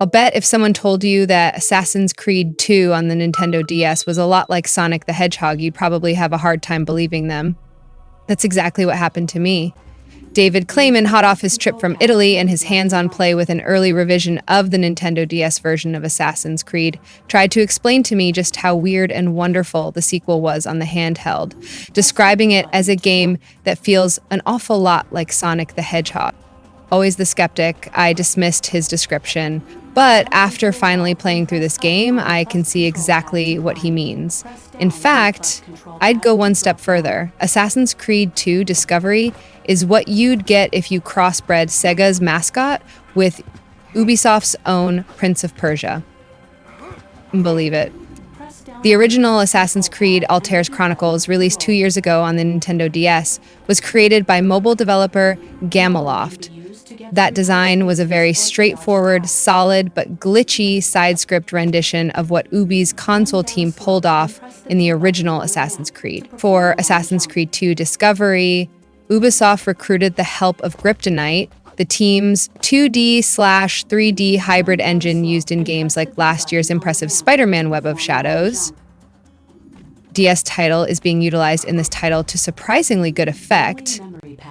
I'll bet if someone told you that Assassin's Creed 2 on the Nintendo DS was a lot like Sonic the Hedgehog, you'd probably have a hard time believing them. That's exactly what happened to me. David Clayman, hot off his trip from Italy and his hands-on play with an early revision of the Nintendo DS version of Assassin's Creed, tried to explain to me just how weird and wonderful the sequel was on the handheld, describing it as a game that feels an awful lot like Sonic the Hedgehog. Always the skeptic, I dismissed his description, but after finally playing through this game, I can see exactly what he means. In fact, I'd go one step further. Assassin's Creed 2 Discovery is what you'd get if you crossbred Sega's mascot with Ubisoft's own Prince of Persia. Believe it. The original Assassin's Creed Altair's Chronicles, released 2 years ago on the Nintendo DS, was created by mobile developer Gameloft. That design was a very straightforward, solid, but glitchy side-script rendition of what Ubi's console team pulled off in the original Assassin's Creed. For Assassin's Creed 2 Discovery, Ubisoft recruited the help of Kryptonite, the team's 2D/3D hybrid engine used in games like last year's impressive Spider-Man Web of Shadows. DS title is being utilized in this title to surprisingly good effect.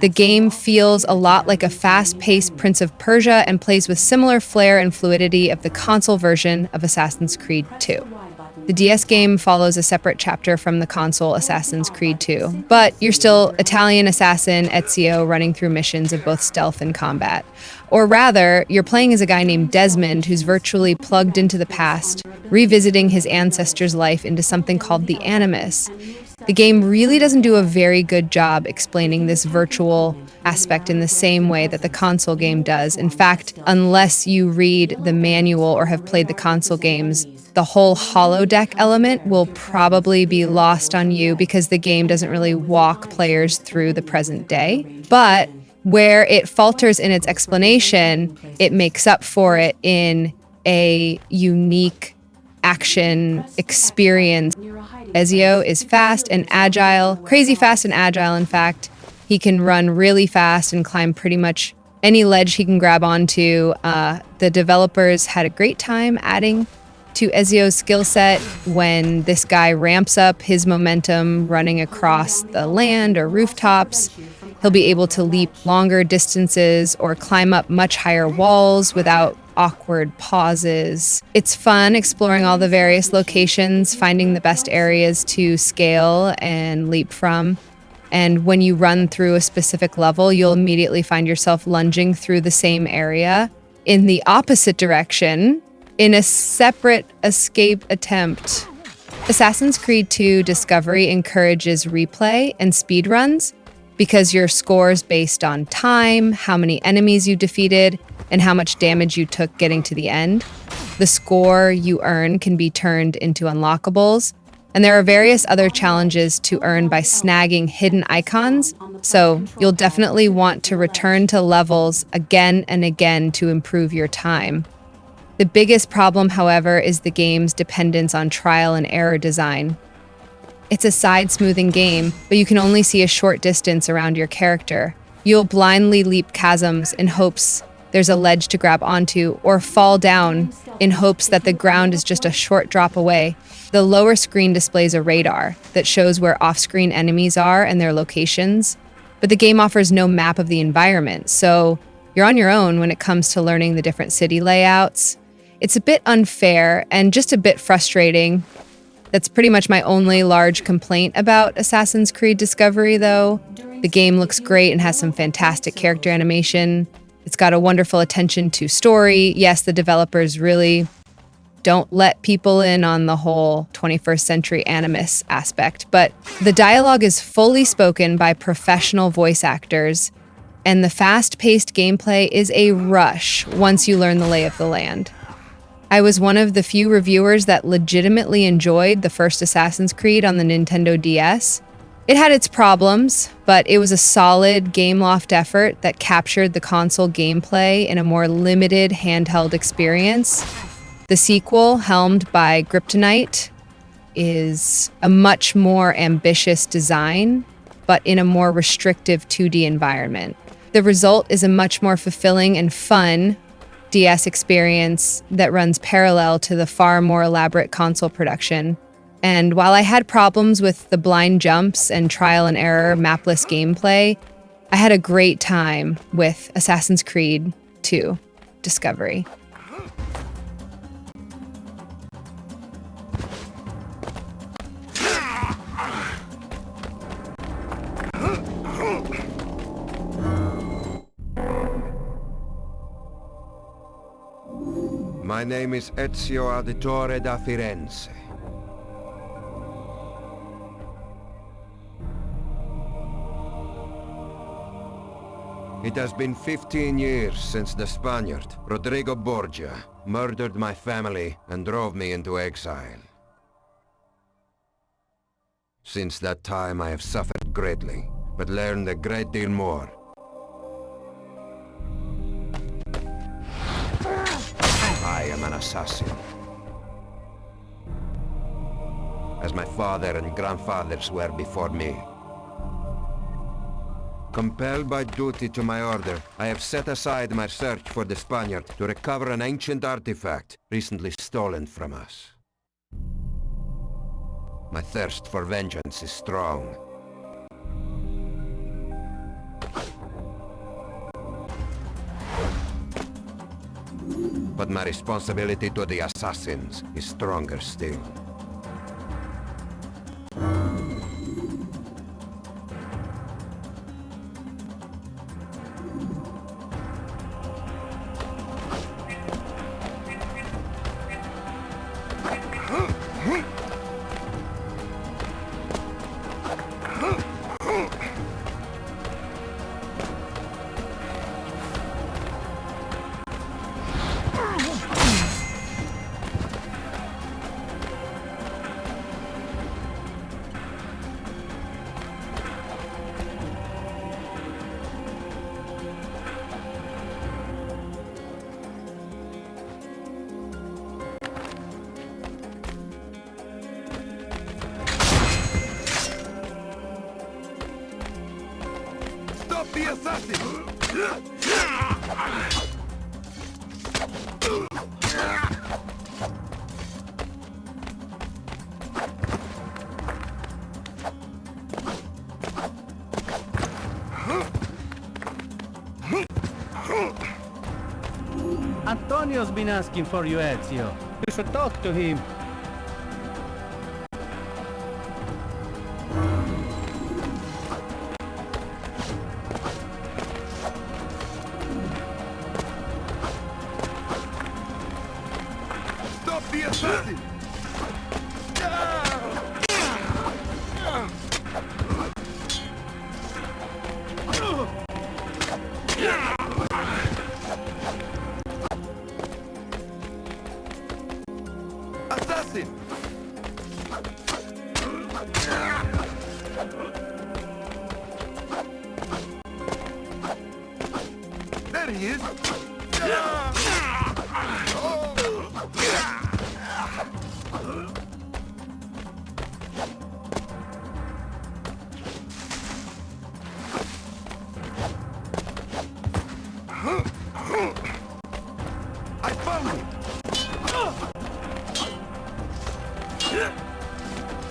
The game feels a lot like a fast-paced Prince of Persia and plays with similar flair and fluidity of the console version of Assassin's Creed 2. The DS game follows a separate chapter from the console Assassin's Creed 2, but you're still Italian assassin Ezio running through missions of both stealth and combat. Or rather, you're playing as a guy named Desmond who's virtually plugged into the past, revisiting his ancestors' life into something called the Animus. The game really doesn't do a very good job explaining this virtual aspect in the same way that the console game does. In fact, unless you read the manual or have played the console games, the whole holodeck element will probably be lost on you because the game doesn't really walk players through the present day. But where it falters in its explanation, it makes up for it in a unique action experience. Ezio is fast and agile, crazy fast and agile, in fact. He can run really fast and climb pretty much any ledge he can grab onto. The developers had a great time adding to Ezio's skill set when this guy ramps up his momentum running across the land or rooftops. He'll be able to leap longer distances or climb up much higher walls without awkward pauses. It's fun exploring all the various locations, finding the best areas to scale and leap from. And when you run through a specific level, you'll immediately find yourself lunging through the same area in the opposite direction in a separate escape attempt. Assassin's Creed 2 Discovery encourages replay and speedruns because your score's based on time, how many enemies you defeated, and how much damage you took getting to the end. The score you earn can be turned into unlockables, and there are various other challenges to earn by snagging hidden icons, so you'll definitely want to return to levels again and again to improve your time. The biggest problem, however, is the game's dependence on trial and error design. It's a side-smoothing game, but you can only see a short distance around your character. You'll blindly leap chasms in hopes there's a ledge to grab onto, or fall down in hopes that the ground is just a short drop away. The lower screen displays a radar that shows where off-screen enemies are and their locations, but the game offers no map of the environment, so you're on your own when it comes to learning the different city layouts. It's a bit unfair and just a bit frustrating. That's pretty much my only large complaint about Assassin's Creed Discovery, though. The game looks great and has some fantastic character animation. It's got a wonderful attention to story. Yes, the developers really don't let people in on the whole 21st century animus aspect, but the dialogue is fully spoken by professional voice actors, and the fast-paced gameplay is a rush once you learn the lay of the land. I was one of the few reviewers that legitimately enjoyed the first Assassin's Creed on the Nintendo DS. It had its problems, but it was a solid Gameloft effort that captured the console gameplay in a more limited handheld experience. The sequel, helmed by Kryptonite, is a much more ambitious design, but in a more restrictive 2D environment. The result is a much more fulfilling and fun DS experience that runs parallel to the far more elaborate console production. And while I had problems with the blind jumps and trial and error mapless gameplay, I had a great time with Assassin's Creed 2 Discovery. My name is Ezio Auditore da Firenze. It has been 15 years since the Spaniard, Rodrigo Borgia, murdered my family and drove me into exile. Since that time I have suffered greatly, but learned a great deal more. I am an assassin. As my father and grandfathers were before me. Compelled by duty to my order, I have set aside my search for the Spaniard to recover an ancient artifact recently stolen from us. My thirst for vengeance is strong. But my responsibility to the assassins is stronger still. Stop the assassin! Antonio's been asking for you, Ezio. You should talk to him. Stop the assassin! Assassin! There he is! I found him!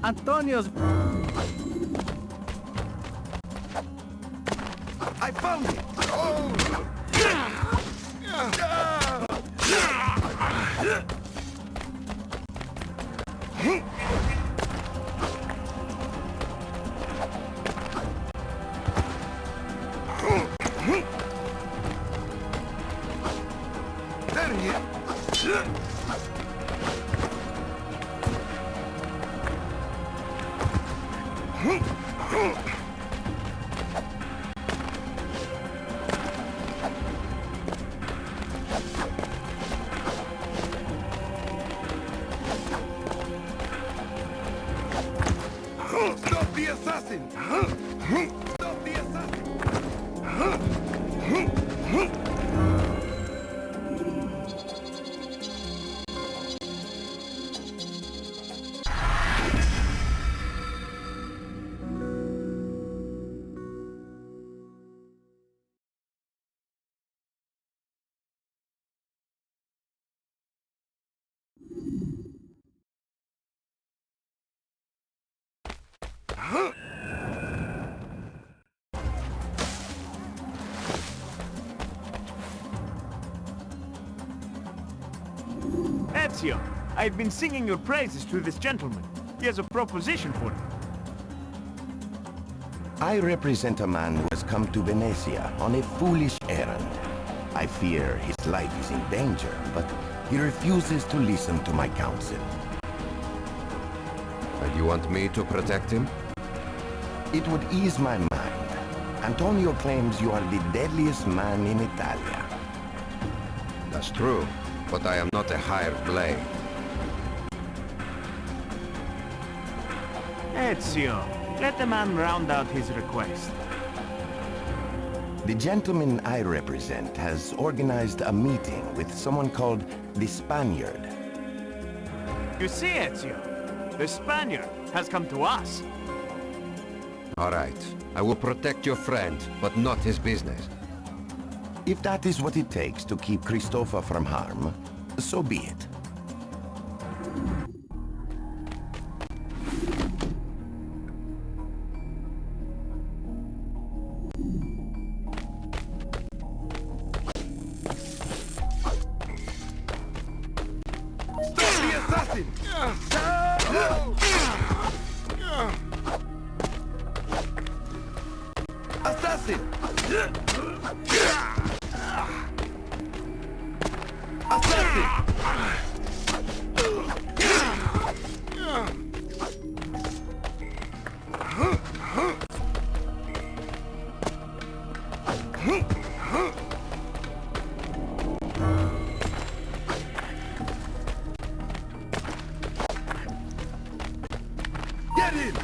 Antonio's... I found him! There he is! Stop the assassin! Stop the assassin! Ezio, I've been singing your praises to this gentleman. He has a proposition for you. I represent a man who has come to Venezia on a foolish errand. I fear his life is in danger, but he refuses to listen to my counsel. And you want me to protect him? It would ease my mind. Antonio claims you are the deadliest man in Italia. That's true, but I am not a hired blade. Ezio, let the man round out his request. The gentleman I represent has organized a meeting with someone called the Spaniard. You see, Ezio, the Spaniard has come to us. All right. I will protect your friend, but not his business. If that is what it takes to keep Christopher from harm, so be it. Assassin! Get him!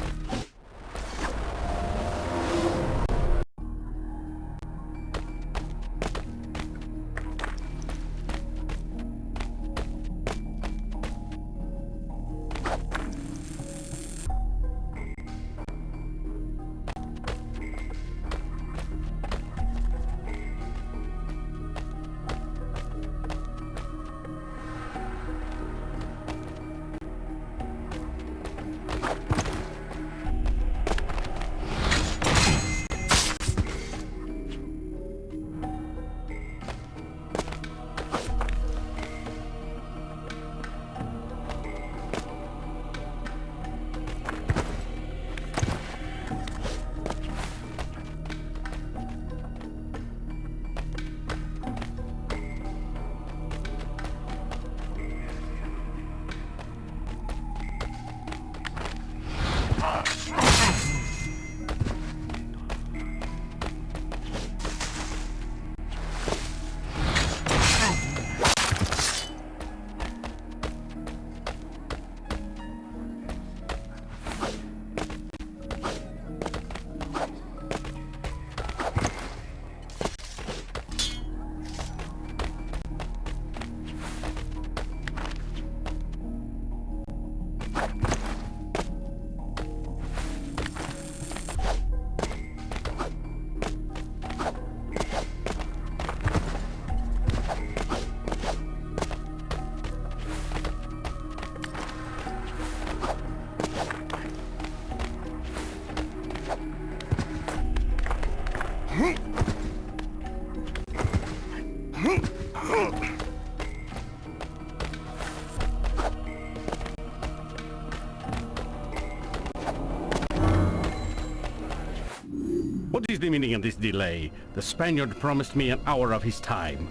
What is the meaning of this delay? The Spaniard promised me an hour of his time.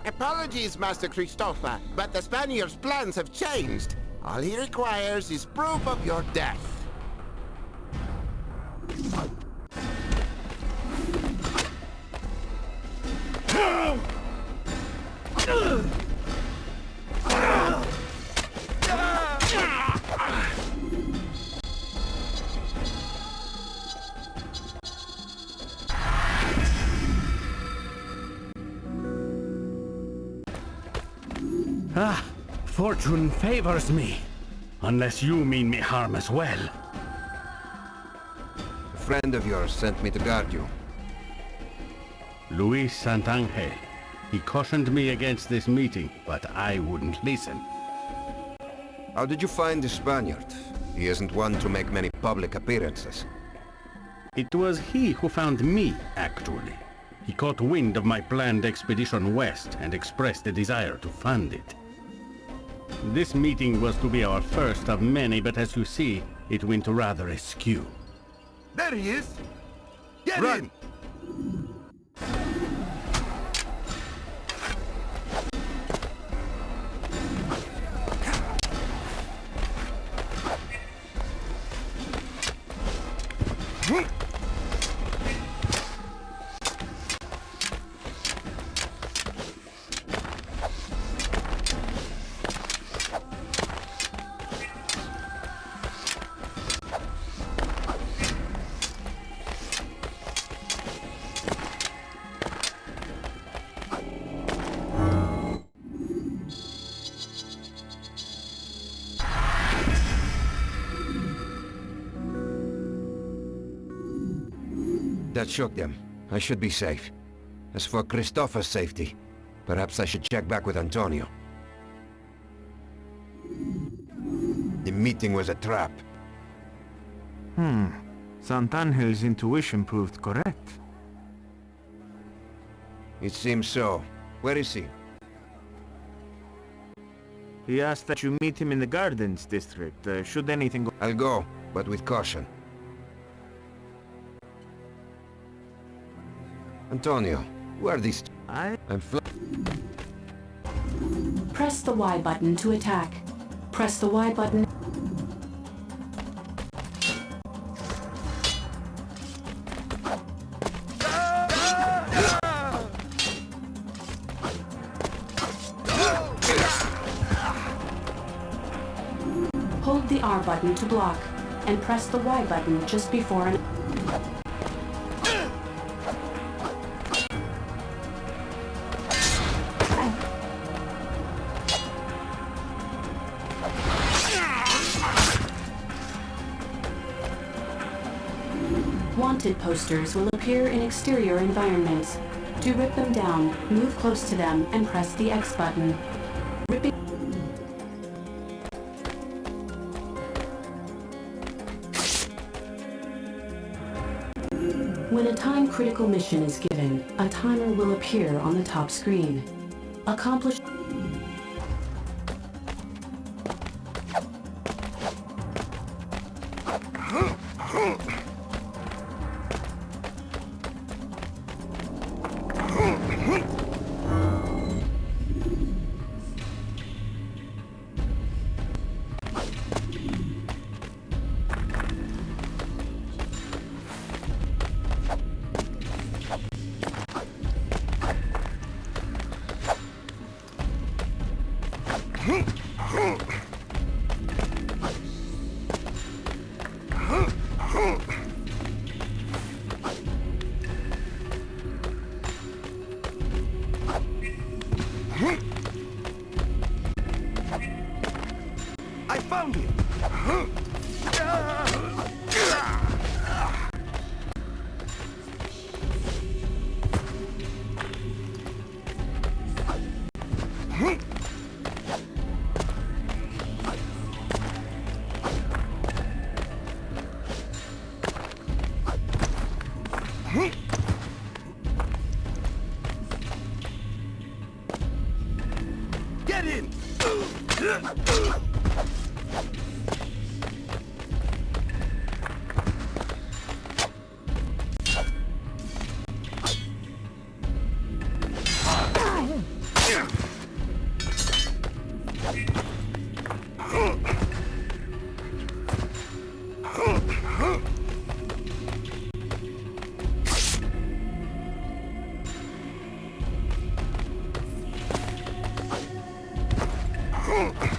Apologies, Master Christopher, but the Spaniard's plans have changed. All he requires is proof of your death. Ah, fortune favors me. Unless you mean me harm as well. A friend of yours sent me to guard you. Luis Santangel. He cautioned me against this meeting, but I wouldn't listen. How did you find the Spaniard? He isn't one to make many public appearances. It was he who found me, actually. He caught wind of my planned expedition west and expressed a desire to fund it. This meeting was to be our first of many, but as you see, it went rather askew. There he is! Get Run! in! That shook them. I should be safe. As for Christopher's safety, perhaps I should check back with Antonio. The meeting was a trap. Santangel's intuition proved correct. It seems so. Where is he? He asked that you meet him in the Gardens district, should anything go... I'll go, but with caution. Antonio, who are these? I'm Press the Y button to attack. Press the Y button. Hold the R button to block, and press the Y button just before an... Wanted posters will appear in exterior environments. To rip them down, move close to them and press the X button. Ripping... When a time-critical mission is given, a timer will appear on the top screen. Accomplish... I found him! Get in! Huh?